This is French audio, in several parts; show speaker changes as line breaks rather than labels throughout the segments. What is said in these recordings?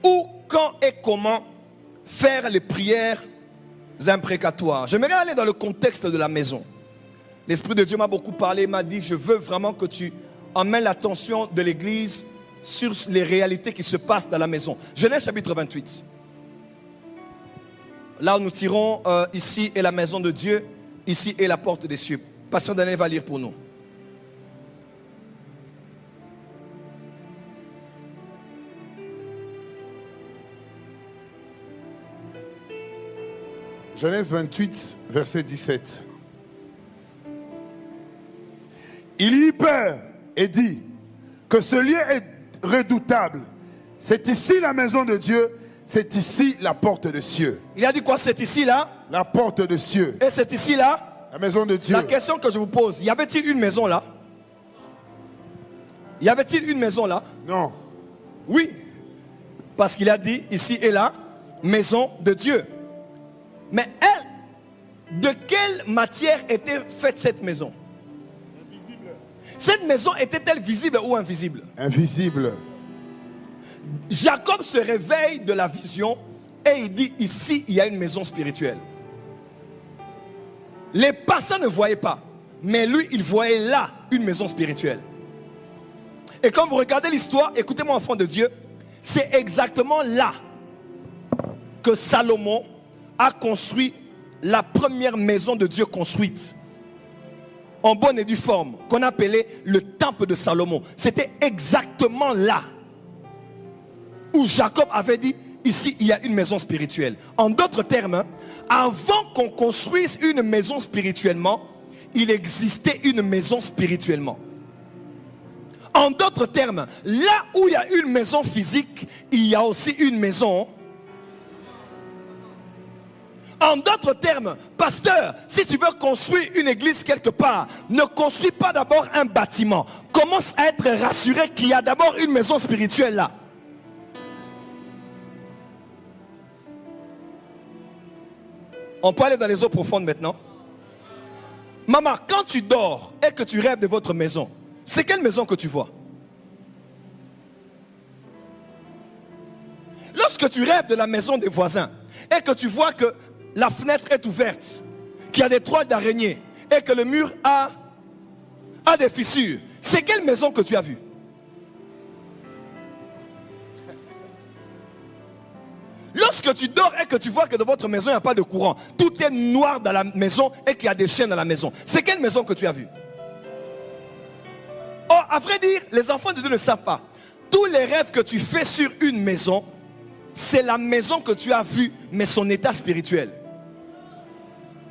Où, quand et comment faire les prières imprécatoires. J'aimerais aller dans le contexte de la maison. L'Esprit de Dieu m'a beaucoup parlé, m'a dit, je veux vraiment que tu emmènes l'attention de l'Église sur les réalités qui se passent dans la maison. Genèse chapitre 28. Là où nous tirons, ici est la maison de Dieu, ici est la porte des cieux. Pasteur Daniel va lire pour nous.
Genèse 28, verset 17. Il y eut peur et dit que ce lieu est redoutable. C'est ici la maison de Dieu, c'est ici la porte des cieux.
Il a dit quoi? C'est ici là?
La porte des cieux.
Et c'est ici là?
La maison de Dieu.
La question que je vous pose, y avait-il une maison là? Y avait-il une maison là?
Non.
Oui. Parce qu'il a dit, ici est la maison de Dieu. Mais elle, de quelle matière était faite cette maison?
Invisible.
Cette maison était-elle visible ou invisible?
Invisible.
Jacob se réveille de la vision et il dit, ici il y a une maison spirituelle. Les passants ne voyaient pas, mais lui il voyait là une maison spirituelle. Et quand vous regardez l'histoire, écoutez-moi enfant de Dieu, c'est exactement là que Salomon a construit la première maison de Dieu construite en bonne et due forme, qu'on appelait le temple de Salomon. C'était exactement là où Jacob avait dit, ici il y a une maison spirituelle. En d'autres termes, avant qu'on construise une maison spirituellement, il existait une maison spirituellement. En d'autres termes, là où il y a une maison physique, il y a aussi une maison. En d'autres termes, pasteur, si tu veux construire une église quelque part, ne construis pas d'abord un bâtiment. Commence à être rassuré qu'il y a d'abord une maison spirituelle là. On peut aller dans les eaux profondes maintenant. Maman, quand tu dors et que tu rêves de votre maison, c'est quelle maison que tu vois? Lorsque tu rêves de la maison des voisins et que tu vois que la fenêtre est ouverte, qu'il y a des toiles d'araignée et que le mur a des fissures, c'est quelle maison que tu as vue? Lorsque tu dors et que tu vois que dans votre maison il n'y a pas de courant, tout est noir dans la maison et qu'il y a des chiens dans la maison, c'est quelle maison que tu as vue? Oh, à vrai dire, les enfants de Dieu ne savent pas. Tous les rêves que tu fais sur une maison, c'est la maison que tu as vue, mais son état spirituel.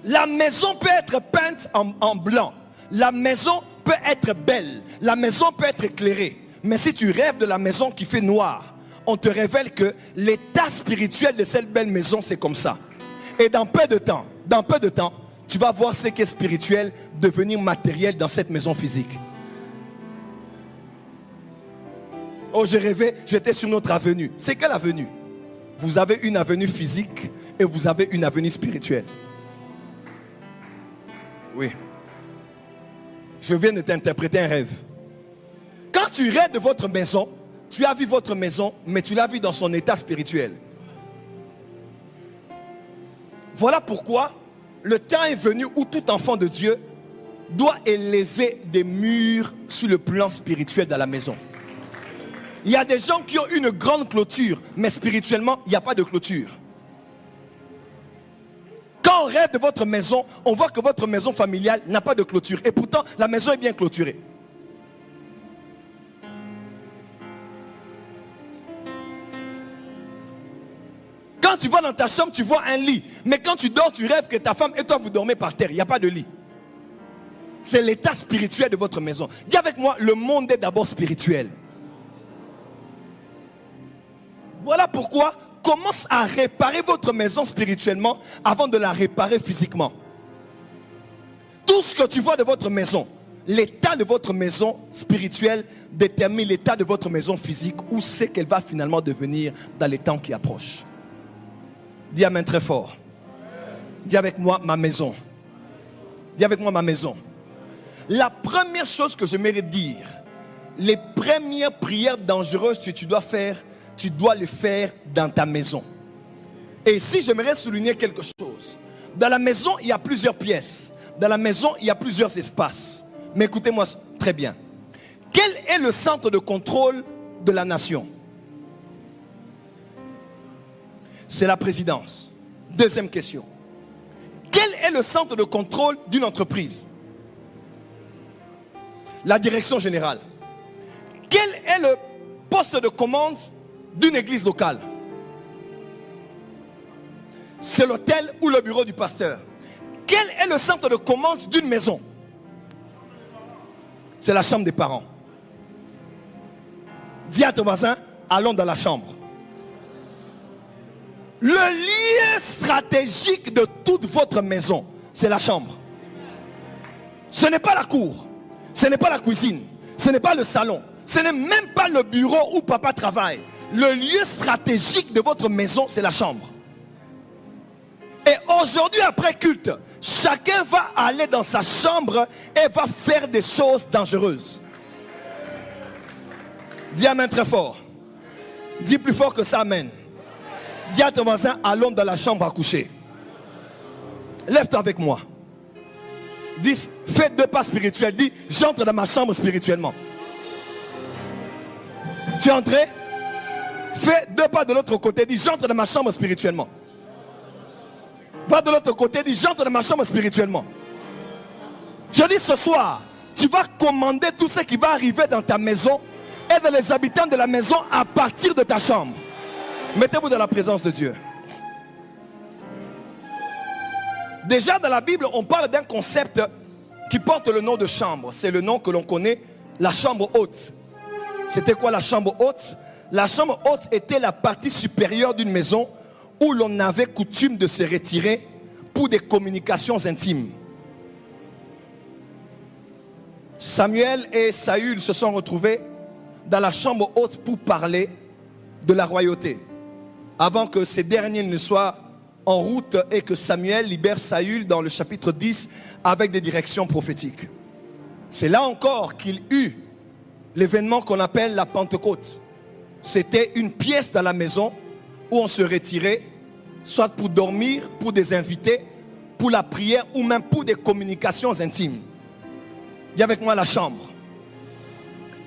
La maison peut être peinte en blanc. La maison peut être belle. La maison peut être éclairée. Mais si tu rêves de la maison qui fait noir, on te révèle que l'état spirituel de cette belle maison, c'est comme ça. Et dans peu de temps, tu vas voir ce qui est spirituel devenir matériel dans cette maison physique. Oh, j'ai rêvé, j'étais sur notre avenue. C'est quelle avenue? Vous avez une avenue physique et vous avez une avenue spirituelle. Oui. Je viens de t'interpréter un rêve. Quand tu rêves de votre maison, tu as vu votre maison, mais tu l'as vu dans son état spirituel. Voilà pourquoi le temps est venu où tout enfant de Dieu doit élever des murs sur le plan spirituel dans la maison. Il y a des gens qui ont une grande clôture, mais spirituellement, il n'y a pas de clôture. Quand on rêve de votre maison, on voit que votre maison familiale n'a pas de clôture. Et pourtant, la maison est bien clôturée. Quand tu vas dans ta chambre, tu vois un lit. Mais quand tu dors, tu rêves que ta femme et toi, vous dormez par terre. Il n'y a pas de lit. C'est l'état spirituel de votre maison. Dis avec moi, le monde est d'abord spirituel. Voilà pourquoi commence à réparer votre maison spirituellement avant de la réparer physiquement. Tout ce que tu vois de votre maison, l'état de votre maison spirituelle détermine l'état de votre maison physique, où c'est qu'elle va finalement devenir dans les temps qui approchent. Dis amen très fort. Dis avec moi ma maison. Dis avec moi ma maison. La première chose que j'aimerais dire, les premières prières dangereuses que tu dois faire, tu dois le faire dans ta maison. Et ici, j'aimerais souligner quelque chose. Dans la maison, il y a plusieurs pièces. Dans la maison, il y a plusieurs espaces. Mais écoutez-moi très bien. Quel est le centre de contrôle de la nation? C'est la présidence. Deuxième question. Quel est le centre de contrôle d'une entreprise? La direction générale. Quel est le poste de commande d'une église locale? C'est l'hôtel ou le bureau du pasteur. Quel est le centre de commande d'une maison? C'est la chambre des parents. Dis à ton voisin, allons dans la chambre. Le lieu stratégique de toute votre maison, c'est la chambre. Ce n'est pas la cour, ce n'est pas la cuisine, ce n'est pas le salon, ce n'est même pas le bureau où papa travaille. Le lieu stratégique de votre maison, c'est la chambre. Et aujourd'hui, après culte, chacun va aller dans sa chambre et va faire des choses dangereuses. Dis amen très fort. Dis plus fort que ça, amen. Dis à ton voisin, allons dans la chambre à coucher. Lève-toi avec moi. Dis, fais 2 pas spirituels. Dis, j'entre dans ma chambre spirituellement. Tu es entré? Fais 2 pas de l'autre côté. Dis, j'entre dans ma chambre spirituellement. Va de l'autre côté. Dis, j'entre dans ma chambre spirituellement. Je dis ce soir, tu vas commander tout ce qui va arriver dans ta maison et dans les habitants de la maison à partir de ta chambre. Mettez-vous dans la présence de Dieu. Déjà dans la Bible, on parle d'un concept qui porte le nom de chambre. C'est le nom que l'on connaît, la chambre haute. C'était quoi la chambre haute? La chambre haute était la partie supérieure d'une maison où l'on avait coutume de se retirer pour des communications intimes. Samuel et Saül se sont retrouvés dans la chambre haute pour parler de la royauté, avant que ces derniers ne soient en route et que Samuel libère Saül dans le chapitre 10 avec des directions prophétiques. C'est là encore qu'il eut l'événement qu'on appelle la Pentecôte. C'était une pièce dans la maison où on se retirait, soit pour dormir, pour des invités, pour la prière ou même pour des communications intimes. Dis avec moi la chambre.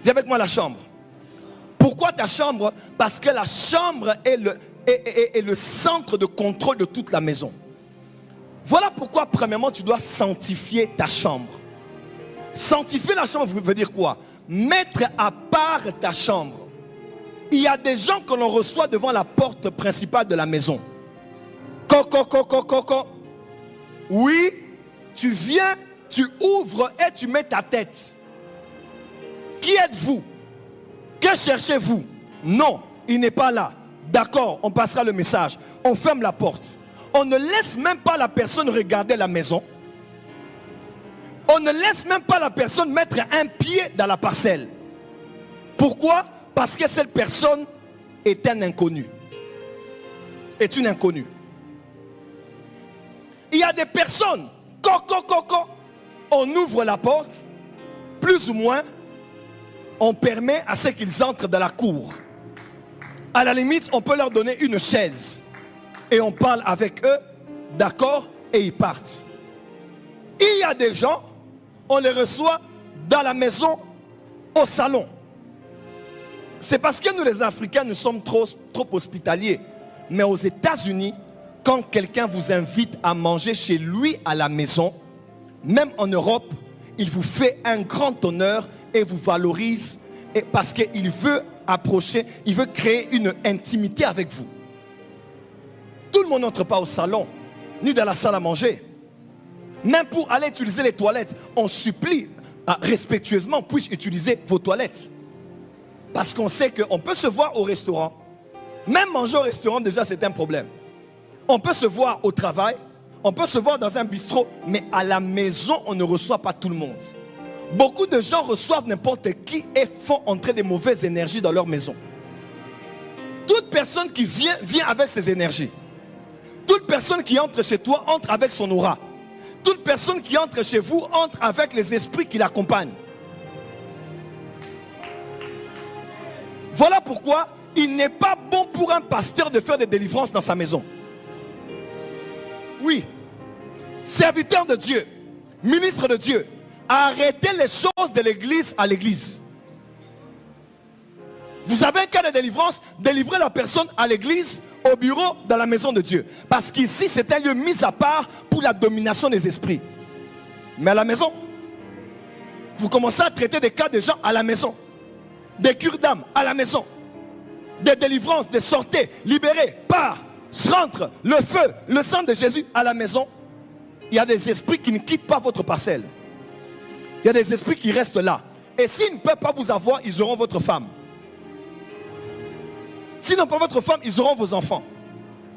Dis avec moi la chambre. Pourquoi ta chambre? Parce que la chambre est le centre de contrôle de toute la maison. Voilà pourquoi premièrement tu dois sanctifier ta chambre. Sanctifier la chambre veut dire quoi? Mettre à part ta chambre. Il y a des gens que l'on reçoit devant la porte principale de la maison. Coco. Oui, tu viens, tu ouvres et tu mets ta tête. Qui êtes-vous? Que cherchez-vous? Non, il n'est pas là. D'accord, on passera le message. On ferme la porte. On ne laisse même pas la personne regarder la maison. On ne laisse même pas la personne mettre un pied dans la parcelle. Pourquoi? Parce que cette personne est un inconnu. Est une inconnue. Il y a des personnes, on ouvre la porte, plus ou moins, on permet à ceux qu'ils entrent dans la cour. À la limite, on peut leur donner une chaise. Et on parle avec eux, d'accord, et ils partent. Il y a des gens, on les reçoit dans la maison, au salon. C'est parce que nous les Africains, nous sommes trop hospitaliers. Mais aux États-Unis, quand quelqu'un vous invite à manger chez lui à la maison, même en Europe, il vous fait un grand honneur et vous valorise parce qu'il veut approcher, il veut créer une intimité avec vous. Tout le monde n'entre pas au salon, ni dans la salle à manger. Même pour aller utiliser les toilettes, on supplie respectueusement, puis utiliser vos toilettes. Parce qu'on sait qu'on peut se voir au restaurant. Même manger au restaurant, déjà, c'est un problème. On peut se voir au travail, on peut se voir dans un bistrot, mais à la maison, on ne reçoit pas tout le monde. Beaucoup de gens reçoivent n'importe qui et font entrer des mauvaises énergies dans leur maison. Toute personne qui vient avec ses énergies. Toute personne qui entre chez toi entre avec son aura. Toute personne qui entre chez vous entre avec les esprits qui l'accompagnent. Voilà pourquoi il n'est pas bon pour un pasteur de faire des délivrances dans sa maison. Oui, serviteur de Dieu, ministre de Dieu, arrêtez les choses de l'église à l'église. Vous avez un cas de délivrance, délivrez la personne à l'église, au bureau, dans la maison de Dieu. Parce qu'ici, c'est un lieu mis à part pour la domination des esprits. Mais à la maison, vous commencez à traiter des cas de gens à la maison. Des cures d'âme à la maison. Des délivrances, des sorties, libérés, part, rentre, le feu, le sang de Jésus à la maison. Il y a des esprits qui ne quittent pas votre parcelle. Il y a des esprits qui restent là. Et s'ils ne peuvent pas vous avoir, ils auront votre femme. S'ils n'ont pas votre femme, ils auront vos enfants.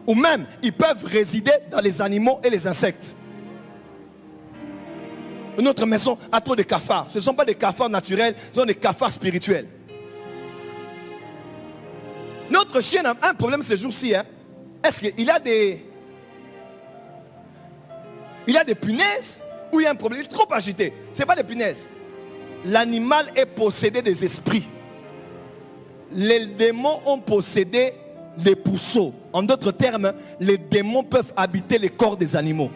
Ou même, ils peuvent résider dans les animaux et les insectes. Notre maison a trop de cafards. Ce ne sont pas des cafards naturels, ce sont des cafards spirituels. Notre chien a un problème ces jours-ci. Hein? Est-ce qu'il a des... Il a des punaises ou il y a un problème? Il est trop agité. Ce n'est pas des punaises. L'animal est possédé des esprits. Les démons ont possédé les puceaux. En d'autres termes, les démons peuvent habiter les corps des animaux.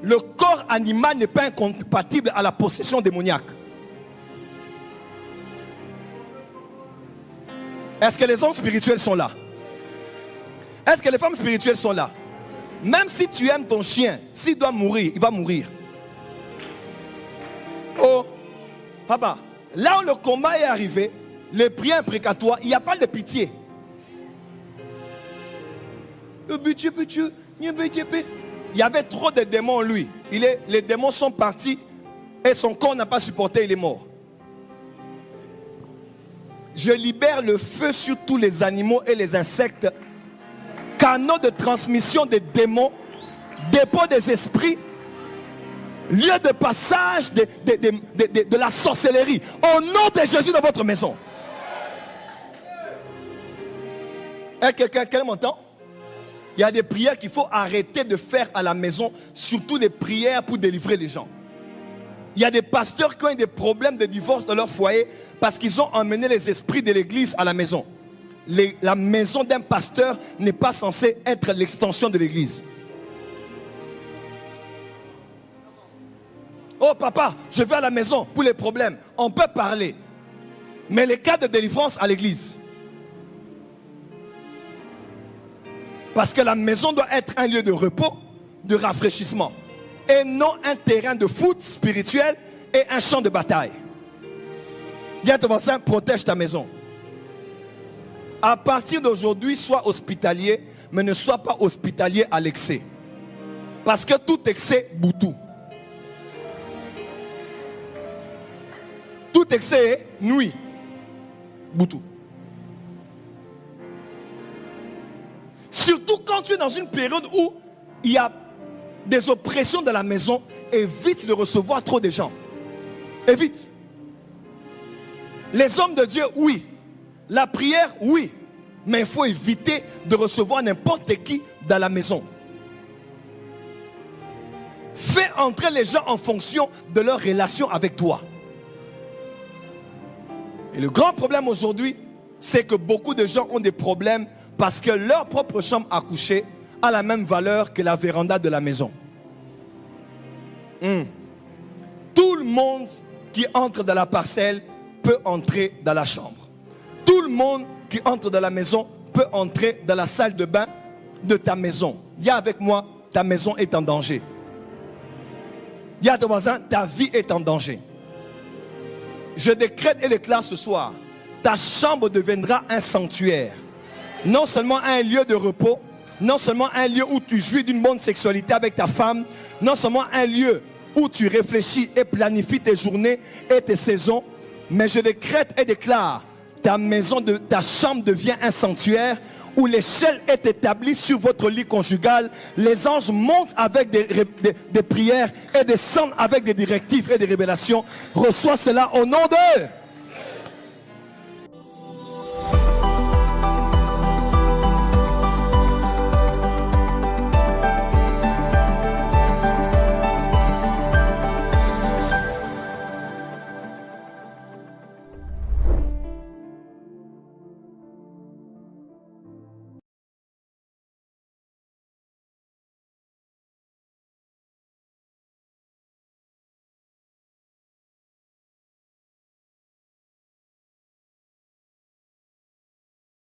Le corps animal n'est pas incompatible à la possession démoniaque. Est-ce que les hommes spirituels sont là? Est-ce que les femmes spirituelles sont là? Même si tu aimes ton chien, s'il doit mourir, il va mourir. Oh, papa, là où le combat est arrivé, les prières imprécatoires, il n'y a pas de pitié. Il y avait trop de démons en lui. Les démons sont partis et son corps n'a pas supporté, il est mort. Je libère le feu sur tous les animaux et les insectes, canaux de transmission des démons, dépôt des esprits, lieu de passage de la sorcellerie. Au nom de Jésus dans votre maison. Est-ce que quelqu'un m'entend? Il y a des prières qu'il faut arrêter de faire à la maison, surtout des prières pour délivrer les gens. Il y a des pasteurs qui ont eu des problèmes de divorce dans leur foyer parce qu'ils ont emmené les esprits de l'église à la maison. La maison d'un pasteur n'est pas censée être l'extension de l'église. Oh papa, je vais à la maison pour les problèmes. On peut parler. Mais les cas de délivrance à l'église. Parce que la maison doit être un lieu de repos, de rafraîchissement. Et non un terrain de foot spirituel et un champ de bataille. Dis à ton voisin, protège ta maison. À partir d'aujourd'hui, sois hospitalier, mais ne sois pas hospitalier à l'excès. Parce que tout excès boutou. Tout excès nuit. Boutou. Surtout quand tu es dans une période où il y a des oppressions de la maison, évite de recevoir trop de gens. Évite. Les hommes de Dieu, oui. La prière, oui. Mais il faut éviter de recevoir n'importe qui dans la maison. Fais entrer les gens en fonction de leur relation avec toi. Et le grand problème aujourd'hui, c'est que beaucoup de gens ont des problèmes parce que leur propre chambre à coucher a la même valeur que la véranda de la maison. Tout le monde qui entre dans la parcelle peut entrer dans la chambre. Tout le monde qui entre dans la maison peut entrer dans la salle de bain de ta maison. Dis avec moi, ta maison est en danger. Dis à ton voisin, ta vie est en danger. Je décrète et déclare ce soir, ta chambre deviendra un sanctuaire. Non seulement un lieu de repos, non seulement un lieu où tu jouis d'une bonne sexualité avec ta femme, non seulement un lieu où tu réfléchis et planifies tes journées et tes saisons, mais je décrète et déclare, ta chambre devient un sanctuaire où l'échelle est établie sur votre lit conjugal. Les anges montent avec des prières et descendent avec des directives et des révélations. Reçois cela au nom de